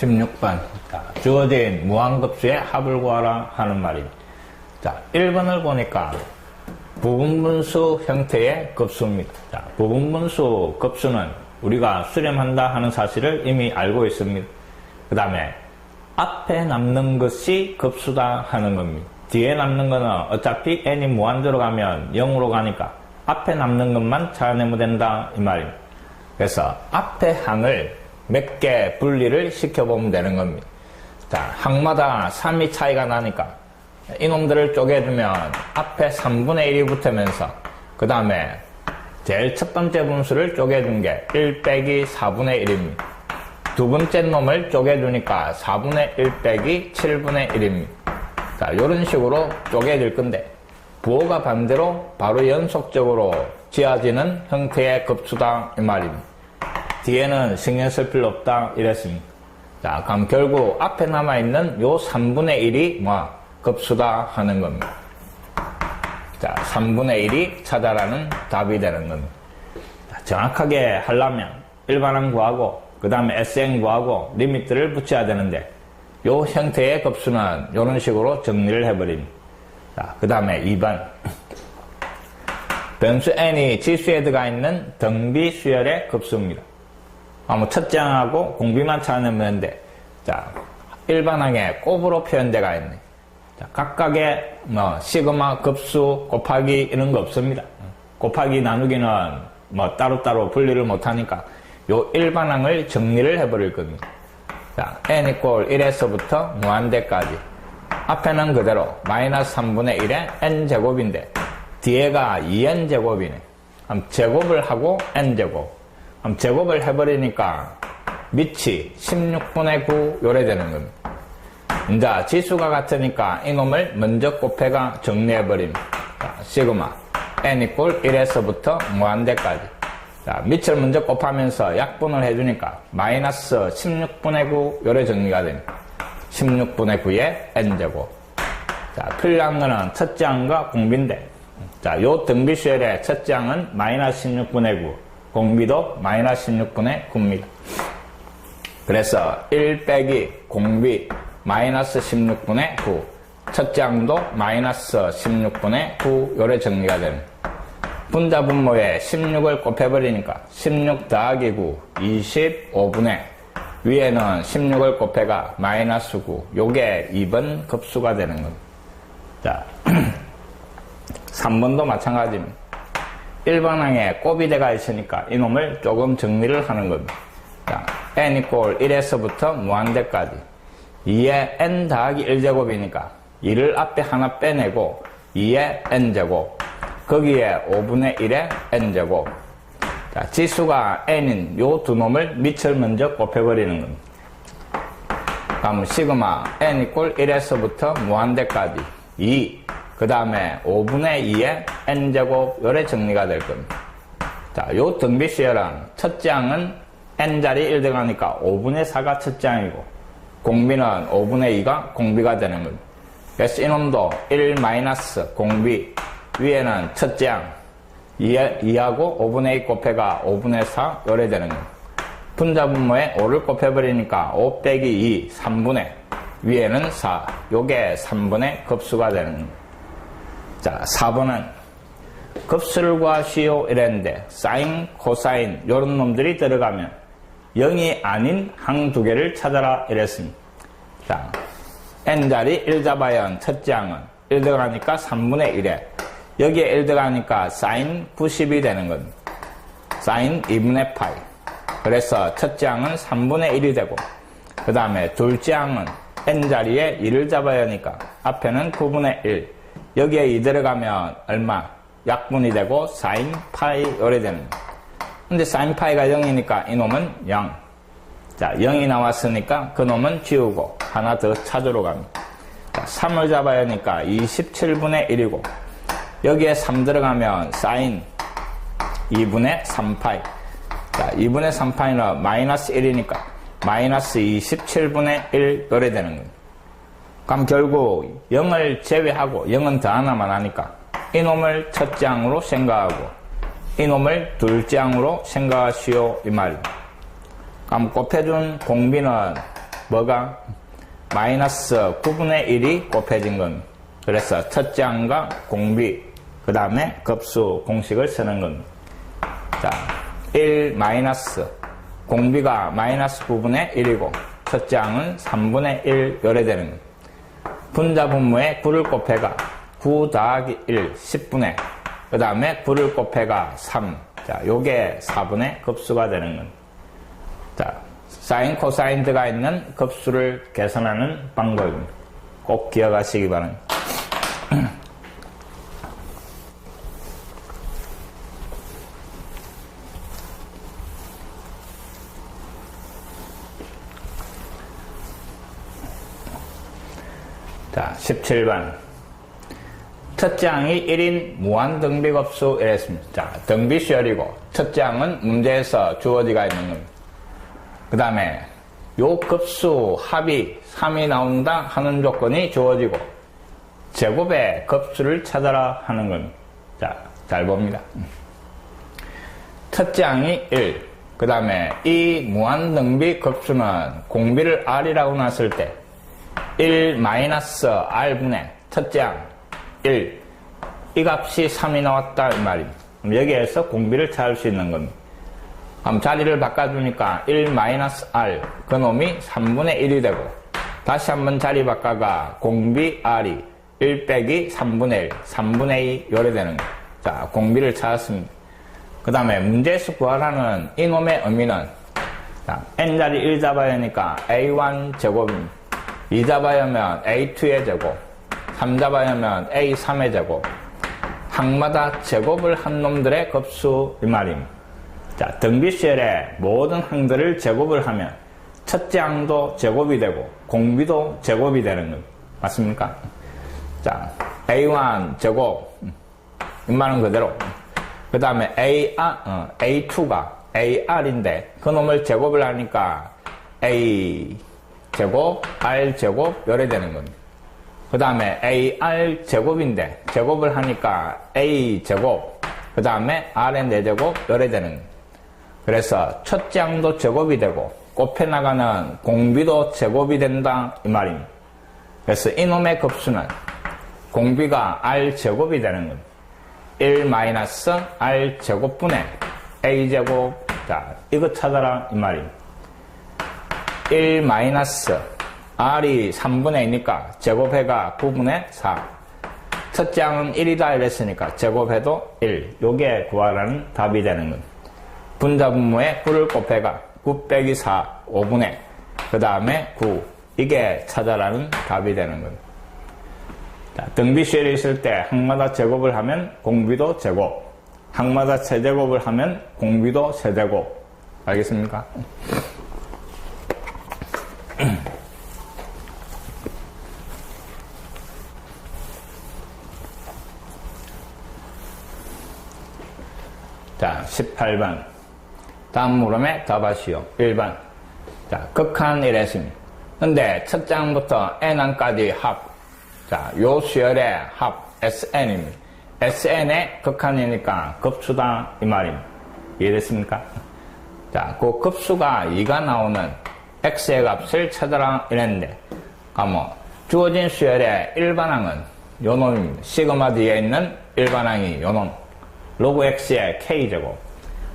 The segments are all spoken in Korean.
16번. 자, 주어진 무한급수의 합을 구하라 하는 말입니다. 자, 1번을 보니까 부분분수 형태의 급수입니다. 자, 부분분수 급수는 우리가 수렴한다 하는 사실을 이미 알고 있습니다. 그 다음에 앞에 남는 것이 급수다 하는 겁니다. 뒤에 남는 거는 어차피 n이 무한대로 가면 0으로 가니까 앞에 남는 것만 찾아내면 된다 이 말입니다. 그래서 앞에 항을 몇 개 분리를 시켜보면 되는 겁니다. 자, 항마다 3이 차이가 나니까 이놈들을 쪼개주면 앞에 3분의 1이 붙으면서 그 다음에 제일 첫 번째 분수를 쪼개준 게 1 빼기 4분의 1입니다. 두 번째 놈을 쪼개주니까 4분의 1 빼기 7분의 1입니다. 자, 이런 식으로 쪼개질 건데 부호가 반대로 바로 연속적으로 지어지는 형태의 급수다 이 말입니다. 뒤에는 신경 쓸 필요 없다 이랬습니다. 자, 그럼 결국 앞에 남아있는 요 3분의 1이 급수다 하는 겁니다. 자, 3분의 1이 찾아라는 답이 되는 겁니다. 자, 정확하게 하려면 일반항 구하고 그 다음에 SN 구하고 리미트를 붙여야 되는데 요 형태의 급수는 이런 식으로 정리를 해버립니다. 자, 그 다음에 2번. 변수 n이 지수에 들어가 있는 등비 수열의 급수입니다. 첫째 항하고 공비만 찾아내면 되는데, 자, 일반항에 곱으로 표현되어 있네. 자, 각각의 시그마 급수 곱하기 이런 거 없습니다. 곱하기 나누기는 따로따로 분리를 못하니까 요 일반항을 정리를 해버릴 겁니다. 자, n 이퀄 1에서부터 무한대까지. 앞에는 그대로 마이너스 3분의 1의 n제곱인데 뒤에가 2n제곱이네. 그럼 제곱을 하고 n제곱. 그럼 제곱을 해버리니까 밑이 16분의 9 요래 되는 겁니다. 이제 지수가 같으니까 이놈을 먼저 곱해가 정리해버립니다. 자, 시그마 n 이퀄 1에서부터 무한대까지. 자, 밑을 먼저 곱하면서 약분을 해주니까 마이너스 16분의 9 요래 정리가 됩니다. 16분의 9의 n제곱. 자, 필요한 거는 첫째 항과 공비인데, 자, 요 등비수열의 첫째 항은 마이너스 16분의 9, 공비도 마이너스 16분의 9입니다. 그래서 1 빼기 공비 마이너스 16분의 9, 첫째 항도 마이너스 16분의 9 요래 정리가 됩니다. 분자 분모에 16을 곱해버리니까 16 더하기 9, 25분의 위에는 16을 곱해가 마이너스 9. 요게 2번 급수가 되는 겁니다. 자, 3번도 마찬가지입니다. 1번항에 곱이 돼가 있으니까 이놈을 조금 정리를 하는 겁니다. 자, n 이퀄 1에서부터 무한대까지. 2에 n 더하기 1제곱이니까 2를 앞에 하나 빼내고 2에 n제곱. 거기에 5분의 1의 n제곱. 자, 지수가 n인 요 두 놈을 밑을 먼저 곱해버리는 겁니다. 그럼 시그마 n 이퀄 1에서부터 무한대까지 2, 그 다음에 5분의 2의 n제곱 요래 정리가 될 겁니다. 자, 요 등비수열은 첫째 항은 n자리 1 들어가니까 5분의 4가 첫째 항이고 공비는 5분의 2가 공비가 되는 겁니다. 그래서 이놈도 1 마이너스 공비 위에는 첫째 항 2하고 5분의 2 곱해가 5분의 4 요래 되는 겁니다. 분자 분모에 5를 곱해버리니까 5 빼기 2 3분의 위에는 4 요게 3분의 급수가 되는 겁니다. 자, 4번은 급수를 구하시오 이랬는데 사인, 코사인 요런 놈들이 들어가면 0이 아닌 항 두 개를 찾아라 이랬습니다. 자, n자리 1 잡아야 첫째 항은 1 들어가니까 3분의 1에 여기에 1 들어가니까 사인 90이 되는 겁니다. 사인 2분의 파이. 그래서 첫째 항은 3분의 1이 되고 그 다음에 둘째 항은 n자리에 2를 잡아야 하니까 앞에는 9분의 1. 여기에 2 들어가면 얼마? 약분이 되고 사인 파이 요래 되는 겁니다. 근데 사인 파이가 0이니까 이놈은 0. 자, 0이 나왔으니까 그놈은 지우고 하나 더 찾으러 갑니다. 자, 3을 잡아야 하니까 27분의 1이고 여기에 3 들어가면 사인 2분의 3파이. 자, 2분의 3파이는 마이너스 1이니까 마이너스 27분의 1 요래 되는 겁니다. 그럼 결국 0을 제외하고 0은 더 하나만 하니까 이놈을 첫째 항으로 생각하고 이놈을 둘째 항으로 생각하시오 이 말입니다. 그럼 곱해준 공비는 뭐가? 마이너스 9분의 1이 곱해진 겁니다. 그래서 첫째 항과 공비, 그 다음에 급수 공식을 쓰는 겁니다. 자, 1 마이너스, 공비가 마이너스 9분의 1이고, 첫째 항은 3분의 1 요래되는 겁니다. 분자 분모에 9를 곱해가 9 더하기 1, 10분의, 그 다음에 9를 곱해가 3. 자, 요게 4분의 급수가 되는 겁니다. 자, 사인, 코사인 들어가 있는 급수를 계산하는 방법입니다. 꼭 기억하시기 바랍니다. 자, 17번. 첫째 항이 1인 무한등비급수 이랬습니다. 자, 등비시열이고, 첫째 항은 문제에서 주어지가 있는 겁니다. 그 다음에, 요 급수 합이 3이 나온다 하는 조건이 주어지고, 제곱의 급수를 찾아라 하는 겁니다. 자, 잘 봅니다. 첫째 항이 1. 그 다음에, 이 무한등비급수는 공비를 R이라고 놨을 때, 1 마이너스 R분의 첫째 항 1. 이 값이 3이 나왔다 이 말입니다. 그럼 여기에서 공비를 찾을 수 있는 겁니다. 그럼 자리를 바꿔주니까 1 마이너스 R 그놈이 3분의 1이 되고, 다시 한번 자리 바꿔가 공비 R이 1 빼기 3분의 1, 3분의 2 요래 되는 거예요. 자, 공비를 찾았습니다. 그 다음에 문제에서 구하라는 이놈의 의미는, 자, n자리 1 잡아야 하니까 A1 제곱입니다. 2 잡아야 하면 A2의 제곱, 3 잡아야 하면 A3의 제곱, 항마다 제곱을 한 놈들의 급수 이 말입니다. 자, 등비시열의 모든 항들을 제곱을 하면 첫째 항도 제곱이 되고 공비도 제곱이 되는 겁니다. 맞습니까? 자, A1 제곱 이 말은 그대로, 그 다음에 A2가 AR인데 그 놈을 제곱을 하니까 A 제곱, R 제곱 요래 되는 겁니다. 그 다음에 AR 제곱인데 제곱을 하니까 A 제곱, 그 다음에 R의 4제곱 요래 되는 겁니다. 그래서 첫째 항도 제곱이 되고 곱해 나가는 공비도 제곱이 된다 이 말입니다. 그래서 이놈의 급수는 공비가 R 제곱이 되는 겁니다. 1 마이너스 R 제곱분의 A 제곱. 자, 이거 찾아라 이 말입니다. 1 마이너스 R이 3분의 2니까 제곱해가 9분의 4. 첫째 항은 1이다 이랬으니까 제곱해도 1. 요게 구하라는 답이 되는 겁니다. 분자 분모에 9를 곱해가 9 빼기 4, 5분의, 그 다음에 9. 이게 찾아라는 답이 되는 겁니다. 자, 등비시열이 있을 때 항마다 제곱을 하면 공비도 제곱, 항마다 세제곱을 하면 공비도 세제곱. 알겠습니까? 자, 18번. 다음 물음에 답하시오. 1번. 자, 극한 1했습니다. 근데 첫 장부터 n항까지 합. 자, 요 수열의 합, SN입니다. SN의 극한이니까 급수다, 이 말입니다. 이해됐습니까? 자, 그 급수가 2가 나오는 x의 값을 찾아라, 이랬는데, 주어진 수열의 일반항은 요 놈입니다. 시그마 뒤에 있는 일반항이 요 놈. 로그 x의 k제곱.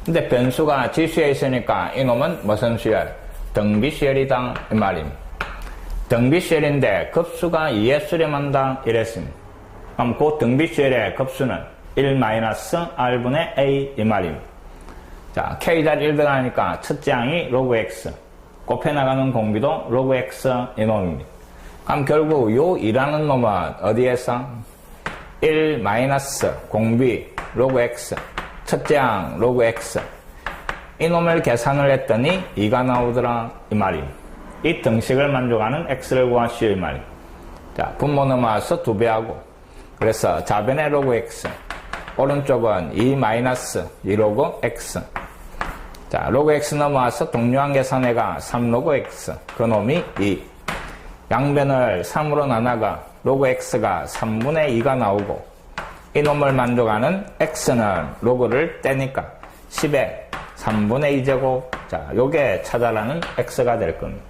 근데 변수가 지수에 있으니까 이놈은 무슨 수열? 등비수열이다 이 말입니다. 등비수열인데 급수가 2에 수렴한다 이랬습니다. 그럼 그 등비수열의 급수는 1-r분의 a 이 말입니다. 자, k자리 1 들어가니까 첫째 항이 로그 x, 곱해 나가는 공비도 로그 x 이 놈입니다. 그럼 결국 요 2라는 놈은 어디에서? 1 공비 로그 x, 첫째 항 로그 x, 이놈을 계산을 했더니 2가 나오더라 이 말입니다. 이 등식을 만족하는 x를 구하시오 이 말입니다. 자, 분모 넘어와서 2배하고, 그래서 좌변의 로그 x, 오른쪽은 2 로그 x. 자, 로그 x 넘어와서 동료항 계산해가 3 로그 x, 그놈이 2. 양변을 3으로 나눠가 로그 x가 3분의 2가 나오고, 이놈을 만족하는 x는 로그를 떼니까 10에 3분의 2제곱. 자, 요게 찾아라는 x가 될 겁니다.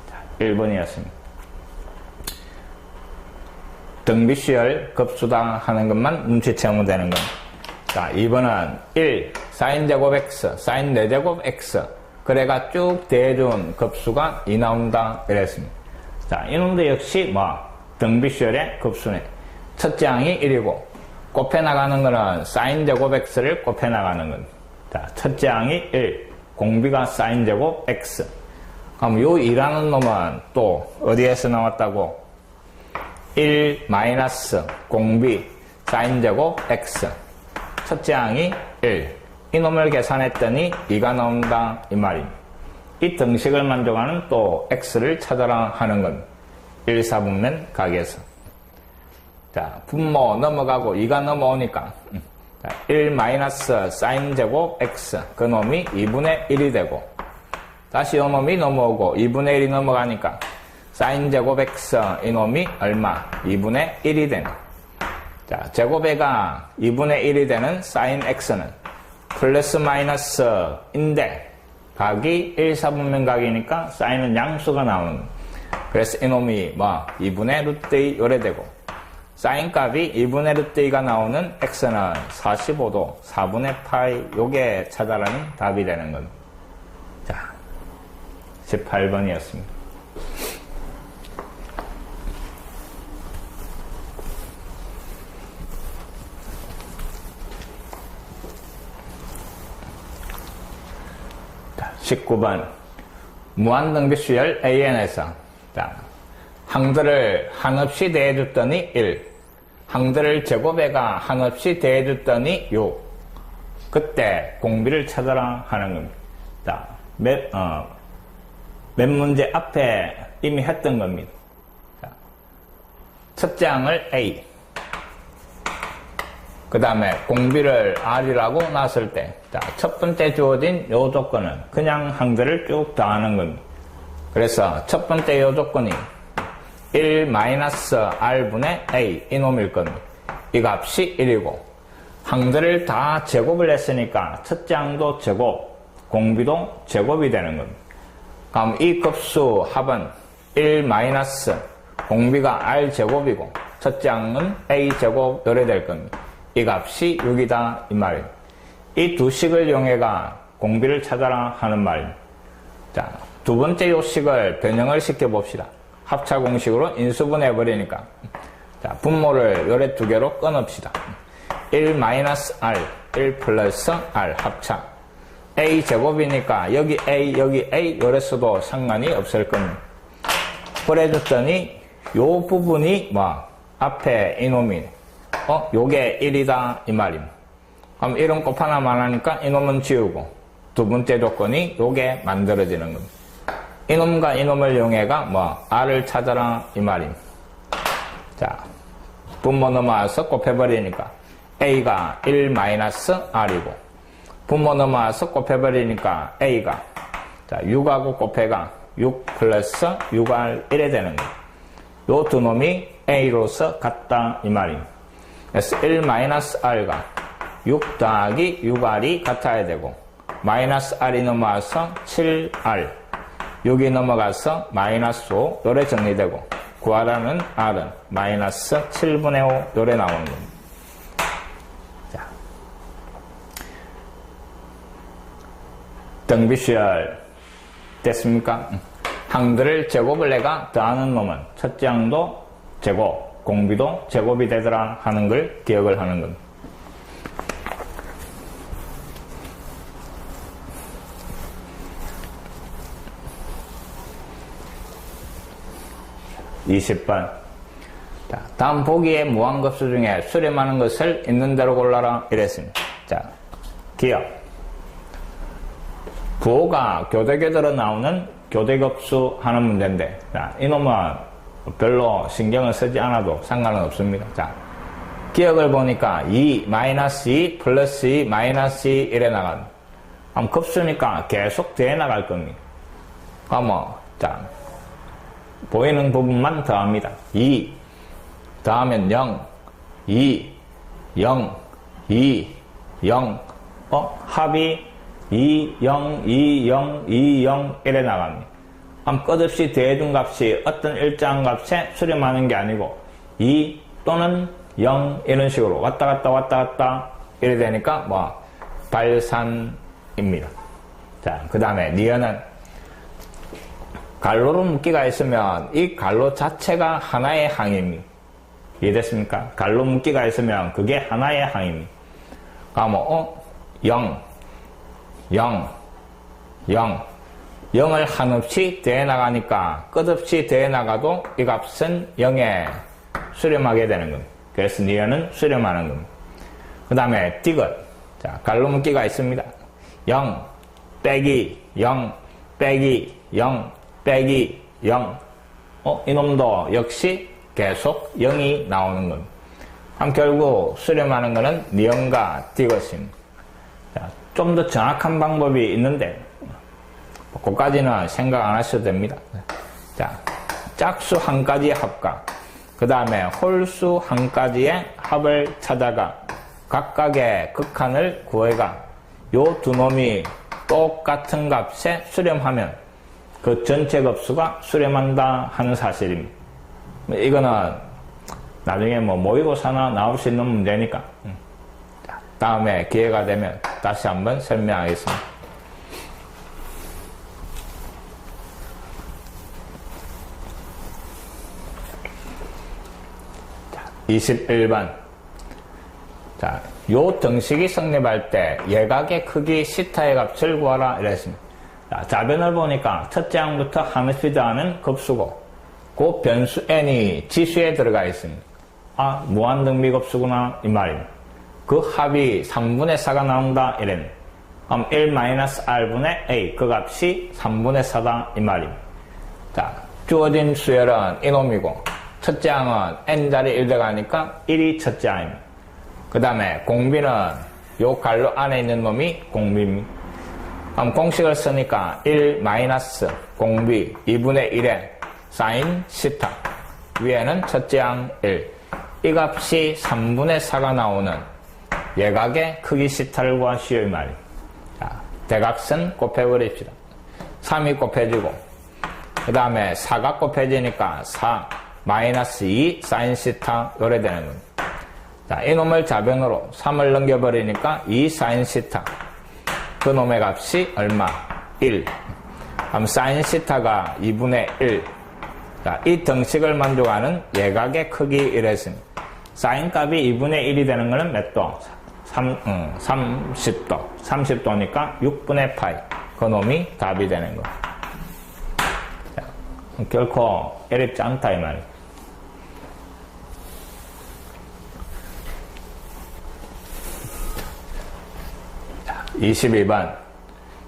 자, 1번이었습니다. 등비수열 급수다 하는 것만 눈치채면 되는 겁니다. 자, 2번은 1 사인제곱 x, 사인 4제곱 x 그래가 쭉 대해준 급수가 2 나온다 이랬습니다. 자, 이놈도 역시 등비수열의 급수네. 첫째 항이 1이고 곱해 나가는 거는 사인제곱 x를 곱해 나가는 겁니다. 자, 첫째 항이 1, 공비가 사인제곱 x. 그럼 요 2라는 놈은 또 어디에서 나왔다고? 1 마이너스 공비 사인제곱 x. 첫째 항이 1. 이놈을 계산했더니 2가 나온다 이 말입니다. 이 등식을 만족하는 또 x를 찾아라 하는 건 1, 4분면 각에서. 자, 분모 넘어가고 2가 넘어오니까 1 마이너스 사인제곱 x 그 놈이 2분의 1이 되고 다시 이 놈이 넘어오고 2분의 1이 넘어가니까 사인제곱 x 이놈이 얼마? 2분의 1이 되네. 자, 제곱에가 2분의 1이 되는 사인 x는 플러스 마이너스인데 각이 1, 4분면 각이니까 사인은 양수가 나오는. 그래서 이놈이 2분의 루트 2 요래 되고 사인 값이 2분의 루트 2가 나오는 x는 45도 4분의 파이 요게 찾아라는 답이 되는 겁니다. 자, 18번이었습니다. 자, 19번 무한등비수열 AN에서 항들을 한없이 대해줬더니 1, 항들을 제곱에가 한없이 대해줬더니 6. 그때 공비를 찾아라 하는 겁니다. 자, 몇 문제 앞에 이미 했던 겁니다. 자, 첫째 항을 A, 그 다음에 공비를 R이라고 놨을 때, 자, 첫 번째 주어진 요 조건은 그냥 항들을 쭉 더하는 겁니다. 그래서 첫 번째 요 조건이 1 마이너스 R분의 A 이놈일 겁니다. 이 값이 1이고 항들을 다 제곱을 했으니까 첫째 항도 제곱, 공비도 제곱이 되는 겁니다. 그럼 이 급수 합은 1 마이너스 공비가 R 제곱이고 첫째 항은 A 제곱 요래 될 겁니다. 이 값이 6이다 이 말입니다. 이 두 식을 이용해가 공비를 찾아라 하는 말입니다. 자, 두 번째 요식을 변형을 시켜봅시다. 합차 공식으로 인수분해 버리니까 자, 분모를 요래 두 개로 끊읍시다. 1 마이너스 R, 1 플러스 R 합차 A 제곱이니까 여기 A 요래 써도 상관이 없을 겁니다. 그래줬더니 요 부분이 앞에 이놈이 요게 1이다 이 말입니다. 그럼 이런 곱 하나만 하니까 이놈은 지우고 두 번째 조건이 요게 만들어지는 겁니다. 이놈과 이놈을 이용해가 R을 찾아라 이 말입니다. 자, 분모 넘어와서 곱해버리니까 A가 1 마이너스 R이고 분모 넘어와서 곱해버리니까 A가 자 6하고 곱해가 6 플러스 6R 1에 되는 거예요. 요 두 놈이 A로서 같다 이 말입니다. 그래서 1 마이너스 R가 6 더하기 6R이 같아야 되고 마이너스 R이 넘어와서 7R 6이 넘어가서 마이너스 5 요래 정리되고 구하라는 R은 마이너스 7분의 5 요래 나오는 겁니다. 자, 등비수열 됐습니까? 항들을 제곱을 내가 더하는 놈은 첫째 항도 제곱, 공비도 제곱이 되더라 하는 걸 기억을 하는 겁니다. (20번) 자, 다음 보기의 무한급수 중에 수렴하는 것을 있는 대로 골라라 이랬습니다. 자, 기억 부호가 교대교대로 나오는 교대급수 하는 문제인데 자, 이놈은 별로 신경을 쓰지 않아도 상관은 없습니다. 자, 기억을 보니까 2 마이너스 2 플러스 2 마이너스 2 이래 나갑니다. 그럼 급수니까 계속 돼 나갈 겁니다. 그럼 자, 보이는 부분만 더합니다. 2 더하면 0 2 0 2 0 합이 2 0 2 0 2 0 이래 나갑니다. 끝없이 대해둔 값이 어떤 일정한 값에 수렴하는 게 아니고 2 또는 0 이런 식으로 왔다 갔다 이래 되니까 뭐 발산입니다. 자, 그 다음에 니은은 갈로로 묶기가 있으면 이 갈로 자체가 하나의 항입니다. 이해됐습니까? 갈로 묶기가 있으면 그게 하나의 항입니다. 그러면 0 0을 한없이 더해 나가니까 끝없이 더해 나가도 이 값은 0에 수렴하게 되는 겁니다. 그래서 니은은 수렴하는 겁니다. 그 다음에 디귿. 자, 갈로 묶기가 있습니다. 0 빼기 0 빼기 0 빼기 0. 이놈도 역시 계속 0이 나오는 겁니다. 그럼 결국 수렴하는 것은 니은과 디귿입니다. 좀 더 정확한 방법이 있는데 그까지는 생각 안 하셔도 됩니다. 자, 짝수 한 가지의 합과 그 다음에 홀수 한 가지의 합을 찾아가 각각의 극한을 구해가 요 두 놈이 똑같은 값에 수렴하면 그 전체 급수가 수렴한다 하는 사실입니다. 이거는 나중에 뭐 모의고사나 나올 수 있는 문제니까 다음에 기회가 되면 다시 한번 설명하겠습니다. 21번. 자, 요 등식이 성립할 때 예각의 크기 시타의 값을 구하라 이랬습니다. 자, 자변을 보니까 첫째 항부터 한없이 더하는 급수고 그 변수 n이 지수에 들어가 있습니다. 아, 무한등비급수구나 이 말입니다. 그 합이 3분의 4가 나온다 이랬네. 그럼 1-r분의 a 그 값이 3분의 4다 이 말입니다. 자, 주어진 수열은 이놈이고 첫째 항은 n자리 1 들어가니까 1이 첫째 항입니다. 그 다음에 공비는 요 갈로 안에 있는 놈이 공비입니다. 그럼 공식을 쓰니까 1 마이너스 공비 2분의 1에 사인 시타 위에는 첫째 항 1. 이 값이 3분의 4가 나오는 예각의 크기 시타를 구하시오 이 말입니다. 자, 대각선 곱해버립시다. 3이 곱해지고 그 다음에 4가 곱해지니까 4 마이너스 2 사인 시타 요래 되는 겁니다. 자, 이놈을 자변으로 3을 넘겨버리니까 2 사인 시타 그 놈의 값이 얼마? 1. 그럼 사인 시타가 2분의 1. 자, 이 등식을 만족하는 예각의 크기 이랬습니다. 사인 값이 2분의 1이 되는 것은 몇 도? 30도. 30도니까 6분의 파이. 그 놈이 답이 되는 거. 자, 결코 어렵지 않다 이 말이에요. 자, 22번.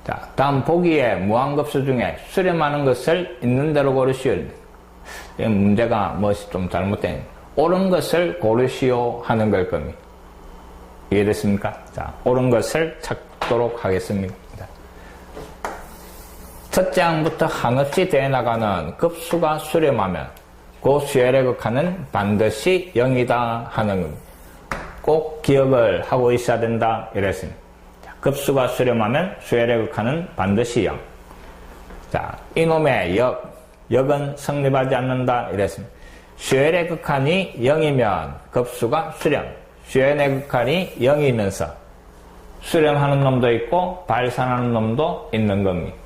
자, 다음 보기에 무한급수 중에 수렴하는 것을 있는 대로 고르시오. 이 문제가 무엇이 좀 잘못된 옳은 것을 고르시오 하는 걸 겁니다. 이해됐습니까? 자, 옳은 것을 찾도록 하겠습니다. 첫째 항부터 한없이 대나가는 급수가 수렴하면 그 수열의 극한은 반드시 0이다 하는 겁니다. 꼭 기억을 하고 있어야 된다 이랬습니다. 자, 급수가 수렴하면 수열의 극한은 반드시 0. 자, 이놈의 역은 성립하지 않는다 이랬습니다. 수열의 극한이 0이면 급수가 수렴. 수열의 극한이 0이면서 수렴하는 놈도 있고 발산하는 놈도 있는 겁니다.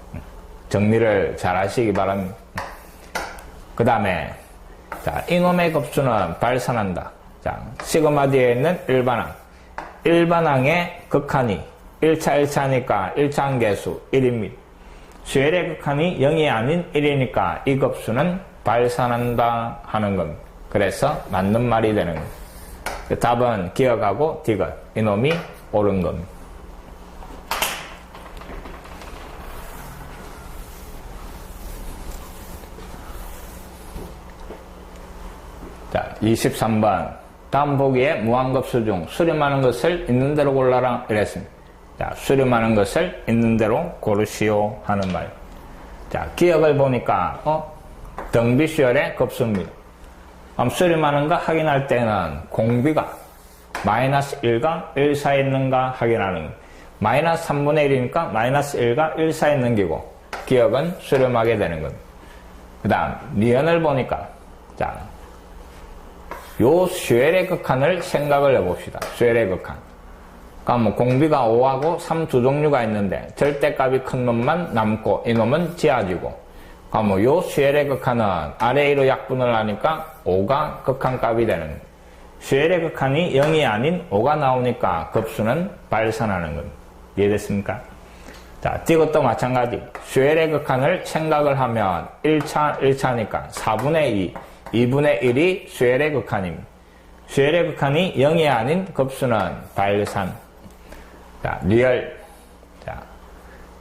정리를 잘 하시기 바랍니다. 그 다음에 자, 이놈의 급수는 발산한다. 자, 시그마 뒤에 있는 일반항. 일반항의 극한이 1차 일차항계수 1입니다. 수열의 극한이 0이 아닌 1이니까 이 급수는 발산한다 하는 겁니다. 그래서 맞는 말이 되는 겁니다. 그 답은 기억하고 디귿. 이놈이 옳은 겁니다. 자, 23번. 다음 보기에 무한급수 중 수렴하는 것을 있는 대로 골라라 이랬습니다. 자, 수렴하는 것을 있는 대로 고르시오 하는 말. 자, 기억을 보니까 등비수열의 급수입니다. 수렴하는 거 확인할 때는 공비가 마이너스 1과 1 사이에 있는가 확인하는 거예요. 마이너스 3분의 1이니까 마이너스 1과 1 사이에 있는 기고 기억은 수렴하게 되는 겁니다. 그 다음, 니은을 보니까, 자, 요 쉐엘의 극한을 생각을 해봅시다. 쉐엘의 극한. 그러니까 뭐 공비가 5하고 3 두 종류가 있는데, 절대값이 큰 놈만 남고, 이놈은 지어지고, 그러니까 뭐 요 쉐엘의 극한은 아래 2로 약분을 하니까 5가 극한값이 되는 거예요. 쉐엘의 극한이 0이 아닌 5가 나오니까 급수는 발산하는 겁니다. 이해됐습니까? 자, 이것도 마찬가지. 쉐엘의 극한을 생각을 하면 1차니까 4분의 2, 2분의 1이 쉐엘의 극한입니다. 쉐엘의 극한이 0이 아닌 급수는 발산. 자, 리얼. 자,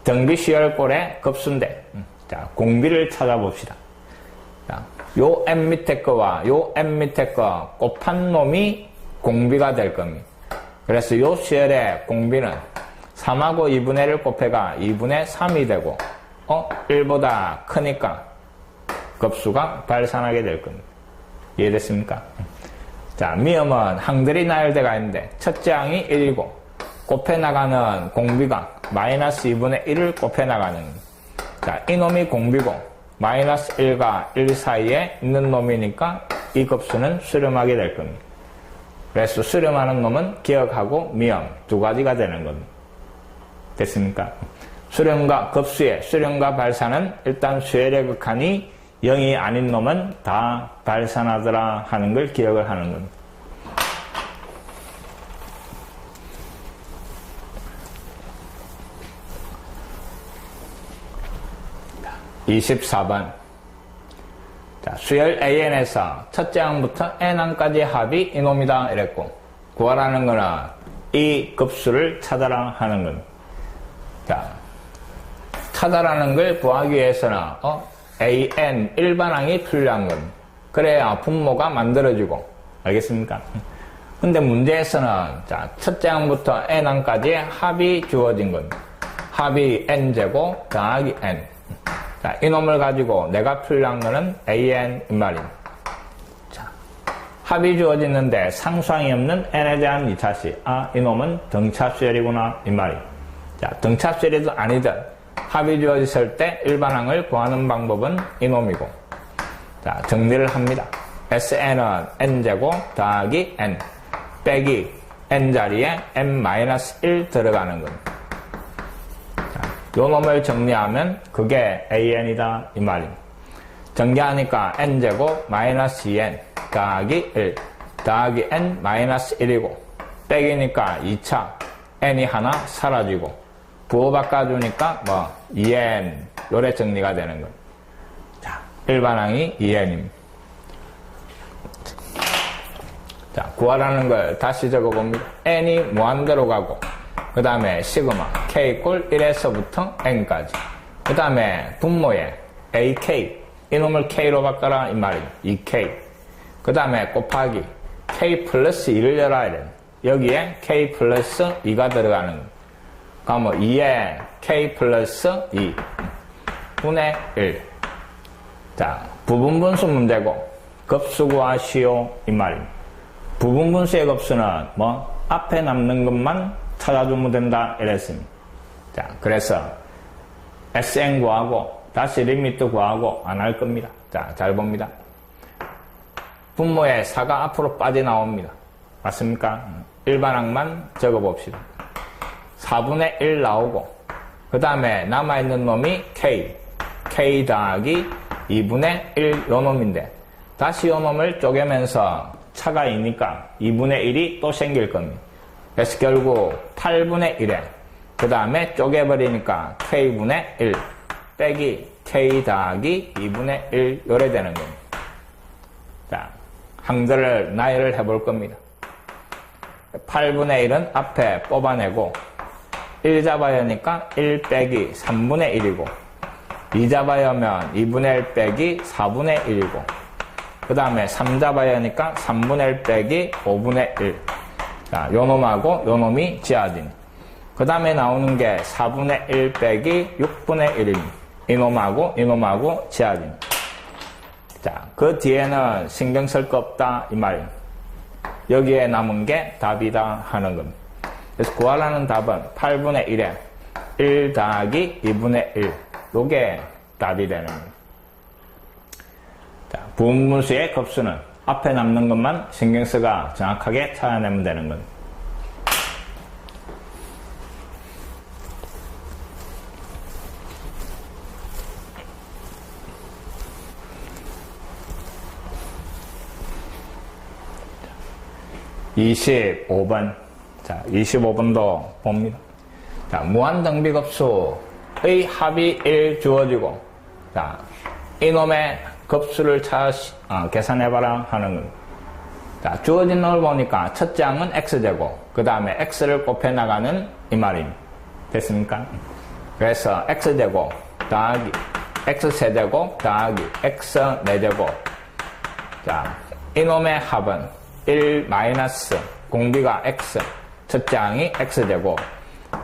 등비 시열꼴의 급수인데, 자, 공비를 찾아봅시다. 자, 요 m 밑에 거와 요 m 밑에 거 곱한 놈이 공비가 될 겁니다. 그래서 요 쉐엘의 공비는 3하고 2분의 1을 곱해가 2분의 3이 되고 1보다 크니까 급수가 발산하게 될 겁니다. 이해됐습니까? 자, 미음은 항들이 나열대가 있는데 첫째 항이 1이고 곱해 나가는 공비가 마이너스 2분의 1을 곱해 나가는, 자, 이놈이 공비고 마이너스 1과 1 사이에 있는 놈이니까 이 급수는 수렴하게 될 겁니다. 그래서 수렴하는 놈은 기억하고 미음 두 가지가 되는 겁니다. 됐습니까? 수렴과 급수의 수렴과 발산은 일단 쉐엘의 극한이 0이 아닌 놈은 다 발산하더라 하는 걸 기억을 하는 겁니다. 자, 24번. 자, 수열 AN에서 첫째 항부터 N항까지 합이 이놈이다 이랬고, 구하라는 거는 이 급수를 찾아라 하는 겁니다. 자, 찾아라는 걸 구하기 위해서는 AN 일반항이 필요한 겁니다. 그래야 분모가 만들어지고, 알겠습니까? 근데 문제에서는 자, 첫째 항부터 N항까지 합이 주어진 겁니다. 합이 N제곱 더하기 N. 자, 이놈을 가지고 내가 필요한 거는 AN 이 말입니다. 자, 합이 주어지는데 상수항이 없는 N에 대한 2차식. 아, 이놈은 등차수열이구나 이 말입니다. 자, 등차수열이든 아니든 합이 주어졌을 때 일반항을 구하는 방법은 이놈이고, 자, 정리를 합니다. SN은 N제곱 더하기 N 빼기 N 자리에 N-1 들어가는 겁니다. 자, 요 놈을 정리하면 그게 AN이다 이 말입니다. 정리하니까 N제곱 마이너스 2N 더하기 1 더하기 N-1이고 빼기니까 2차 N이 하나 사라지고 부호 바꿔주니까 2N 요래 정리가 되는 거예요. 자, 일반항이 2N입니다. 자, 구하라는 걸 다시 적어봅니다. N이 무한대로 가고 그 다음에 시그마 K 꼴 1에서부터 N까지, 그 다음에 분모에 AK 이놈을 K로 바꿔라 이 말입니다. 2K 그 다음에 곱하기 K 플러스 2를 열어야 돼요. 여기에 K 플러스 2가 들어가는 거예요. 그러면 2에 K 플러스 2 분의 1. 자, 부분분수 문제고 급수 구하시오 이 말입니다. 부분분수의 급수는 앞에 남는 것만 찾아주면 된다 이랬습니다. 자, 그래서 SN 구하고 다시 리미트 구하고 안 할 겁니다. 자, 잘 봅니다. 분모에 4가 앞으로 빠져나옵니다. 맞습니까? 일반항만 적어봅시다. 4분의 1 나오고 그 다음에 남아있는 놈이 K 더하기 2분의 1 요 놈인데 다시 요 놈을 쪼개면서 차가 있으니까 2분의 1이 또 생길 겁니다. 그래서 결국 8분의 1에 그 다음에 쪼개버리니까 K분의 1 빼기 K 더하기 2분의 1 요래 되는 겁니다. 자, 항들을 나열을 해볼 겁니다. 8분의 1은 앞에 뽑아내고 1 잡아야 하니까 1 빼기 3분의 1이고 2 잡아야 하면 2분의 1 빼기 4분의 1이고 그 다음에 3 잡아야 하니까 3분의 1 빼기 5분의 1. 자, 요 놈하고 요 놈이 지어진. 그 다음에 나오는 게 4분의 1 빼기 6분의 1입니다. 이놈하고 지어진. 자, 그 뒤에는 신경 쓸 거 없다 이 말이에요. 여기에 남은 게 답이다 하는 겁니다. 그래서 구하라는 답은 8분의 1에 1 더하기 2분의 1. 요게 답이 되는 겁니다. 부분수의 급수는 앞에 남는 것만 신경 써가 정확하게 찾아내면 되는 건. (25번) 자, 25번도 봅니다. 자, 무한등비급수의 합이 1 주어지고, 자, 이놈의 급수를 계산해봐라 하는 건. 자, 주어진 놈을 보니까 첫째 항은 x제곱, 그 다음에 x를 곱해나가는 이 말입니다. 됐습니까? 그래서 x제곱 더하기 x세제곱 더하기 x4제곱. 자, 이놈의 합은 1 마이너스 공비가 x, 첫째 항이 x제곱,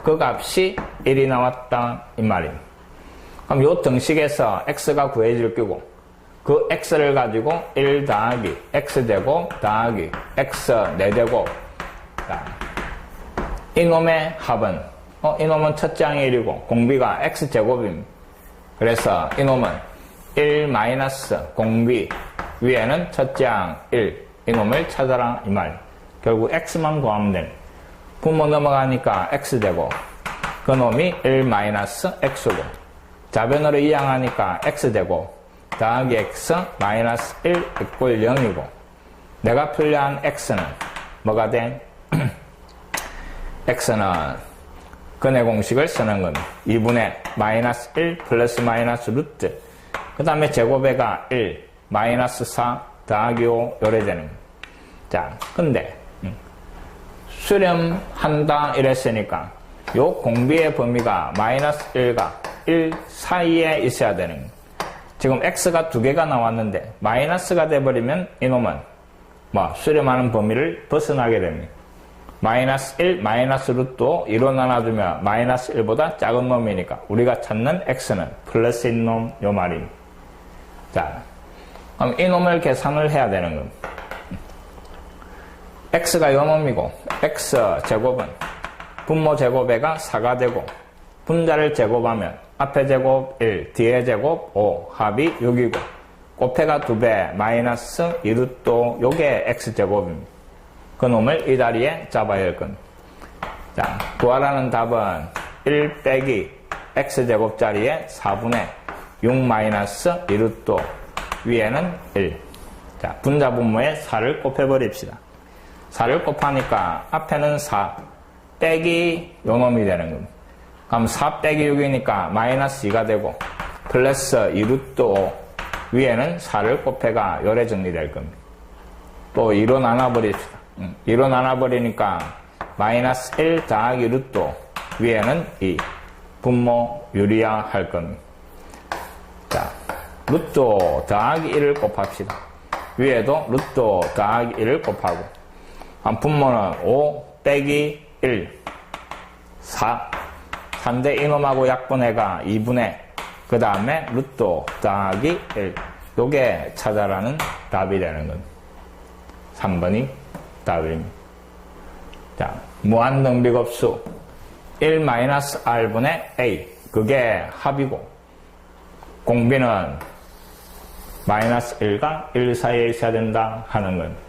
그 값이 1이 나왔다 이 말입니다. 그럼 요 등식에서 x가 구해질 거고, 그 x를 가지고 1 더하기 x제곱 더하기 x4제곱. 이놈의 합은 이놈은 첫째 항이 1이고 공비가 x제곱입니다. 그래서 이놈은 1 마이너스 공비 위에는 첫째 항 1, 이놈을 찾아라 이 말. 결국 x만 구하면 되는. 분모 넘어가니까 x제곱, 그 놈이 1 마이너스 x고, 자변으로 이항하니까 x제곱 더하기 x 마이너스 1 이꼴 0이고, 내가 필요한 x는 뭐가 돼? x는 근의 공식을 쓰는 겁니다. 2분의 마이너스 1 플러스 마이너스 루트, 그 다음에 제곱에가 1 마이너스 4 더하기 5 요래 되는 겁니다. 자, 근데 수렴한다 이랬으니까 요 공비의 범위가 마이너스 1과 1 사이에 있어야 되는 겁니다. 지금 x가 두 개가 나왔는데 마이너스가 돼버리면 이놈은 수렴하는 범위를 벗어나게 됩니다. 마이너스 1, 마이너스 루트 2로 나눠주면 마이너스 1보다 작은 놈이니까 우리가 찾는 x는 플러스인 놈 요 말입니다. 자, 그럼 이 놈을 계산을 해야 되는 겁니다. x가 요 놈이고 x제곱은 분모 제곱에가 4가 되고, 분자를 제곱하면 앞에 제곱 1, 뒤에 제곱 5, 합이 6이고, 곱해가 2배 마이너스 2루트 5, 요게 x제곱입니다. 그 놈을 이 자리에 잡아야 할 겁니다. 자, 구하라는 답은 1 빼기 x제곱 자리에 4분의 6 마이너스 2루트 5, 위에는 1. 자, 분자 분모에 4를 곱해버립시다. 4를 곱하니까 앞에는 4 빼기 요 놈이 되는 겁니다. 그럼 4 빼기 6이니까 마이너스 2가 되고, 플러스 2루트 5, 위에는 4를 곱해가 요래 정리될 겁니다. 또 2로 나눠버립시다. 2로 나눠버리니까 마이너스 1 더하기 루트 5, 위에는 2, 분모 유리화 할 겁니다. 자, 루트 5 더하기 1을 곱합시다. 위에도 루트 5 더하기 1을 곱하고, 분모는 5 빼기 1, 4. 3대 이놈하고 약분해가 2분의, 그 다음에 루트 5 더하기 1. 요게 찾아라는 답이 되는 겁니다. 3번이 답입니다. 자, 무한등비급수 1-r분의 a. 그게 합이고, 공비는 마이너스 1과 1 사이에 있어야 된다 하는 겁니다.